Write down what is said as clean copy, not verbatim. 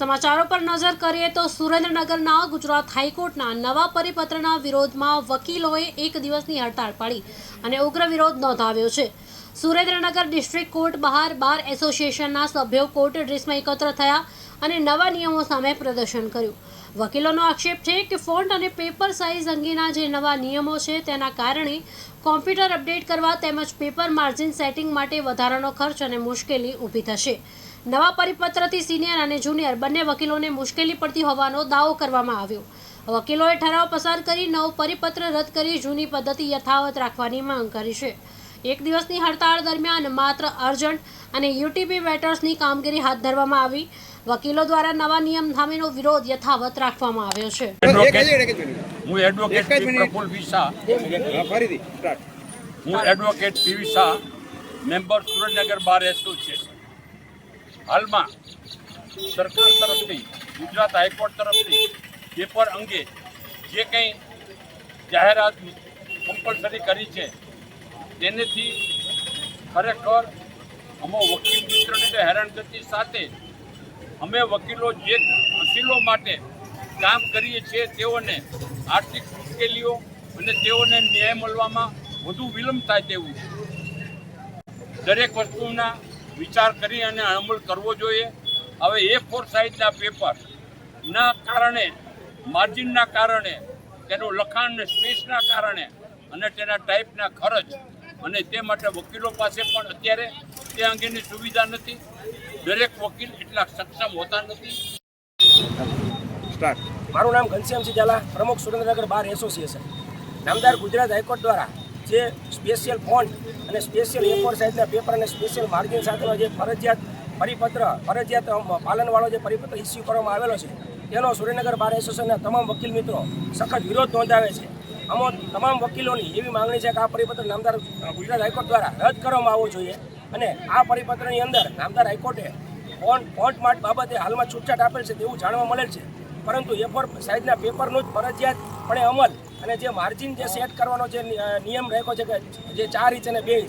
સમાચારો પર નજર કરીએ તો સુરેન્દ્રનગરના ગુજરાત હાઈકોર્ટના નવા પરિપત્રના વિરોધમાં વકીલોએ એક દિવસની હડતાળ પાડી અને ઉગ્ર વિરોધ નોંધાવ્યો છે। સુરેન્દ્રનગર ડિસ્ટ્રિક્ટ કોર્ટ બહાર બાર એસોસિએશનના સભ્યો કોર્ટ ડ્રેસમાં એકત્ર થયા અને નવા નિયમો સામે પ્રદર્શન કર્યું। વકીલોનો આક્ષેપ છે કે ફોન્ટ અને પેપર સાઇઝ અંગેના જે નવા નિયમો છે તેના કારણે કોમ્પ્યુટર અપડેટ કરવા તેમજ પેપર માર્જિન સેટિંગ માટે વધારાનો ખર્ચ અને મુશ્કેલી ઊભી થશે। નવા પરિપત્રથી સિનિયર અને જુનિયર બંને વકીલોને મુશ્કેલી પડતી હોવાનો દાવો કરવામાં આવ્યો। વકીલોએ ઠરાવ પસાર કરી નવો પરિપત્ર રદ કરી જૂની પદ્ધતિ યથાવત રાખવાની માંગ કરી છે। એક દિવસની હડતાળ દરમિયાન માત્ર અર્જન્ટ અને યુટીપી મેટર્સની કામગીરી હાથ ધરવામાં આવી। વકીલો દ્વારા નવા નિયમ સામેનો વિરોધ યથાવત રાખવામાં આવ્યો છે। હું advocate Praful visa member Surendranagar bar association. હાલમાં સરકાર તરફથી ગુજરાત હાઈકોર્ટ તરફથી પેપર અંગે જે કંઈ જાહેરાત કમ્પલસરી કરી છે તેનેથી ખરેખર અમે વકીલ મિત્રોને હેરાનગતિ સાથે અમે વકીલો જે વકીલો માટે કામ કરીએ છીએ તેઓને આર્થિક મુશ્કેલીઓ અને તેઓને ન્યાય મળવામાં વધુ વિલંબ થાય તેવું દરેક વસ્તુના વિચાર કરી અને અમલ કરવો જોઈએ। હવે A4 સાઇઝના પેપરના કારણે માર્જિનના કારણે તેનું લખાણ ને સ્પેસના કારણે અને તેના ટાઈપના ખર્ચ અને તે માટે વકીલો પાસે પણ અત્યારે તે અંગેની સુવિધા નથી। દરેક વકીલ એટલા સક્ષમ હોતા નથી। મારું નામ ઘનશ્યામસિંહ ઝાલા, પ્રમુખ સુરેન્દ્રનગર બાર એસોસિએશન। નામદાર ગુજરાત હાઈકોર્ટ દ્વારા જે સ્પેશિયલ ફોન્ટ અને સ્પેશિયલ A4 સાઇઝના પેપર અને સ્પેશિયલ માર્જિન સાથેનો જે ફરજિયાત પાલનવાળો જે પરિપત્ર ઇસ્યુ કરવામાં આવેલો છે તેનો સુરેન્દ્રનગર બાર એસોસિએશનના તમામ વકીલ મિત્રો સખત વિરોધ નોંધાવે છે। આમાં તમામ વકીલોની એવી માંગણી છે કે આ પરિપત્ર નામદાર ગુજરાત હાઈકોર્ટ દ્વારા રદ કરવામાં આવવો જોઈએ અને આ પરિપત્રની અંદર નામદાર હાઈકોર્ટે ફોન્ટ માર્ક બાબતે હાલમાં છૂટછાટ આપેલ છે તેવું જાણવા મળેલ છે, પરંતુ A4 સાઇઝના પેપરનું જ ફરજિયાતપણે અમલ અને જે માર્જિન જે સેટ કરવાનો જે નિયમ રાખ્યો છે કે જે 4 ઇંચ અને 2 ઇંચ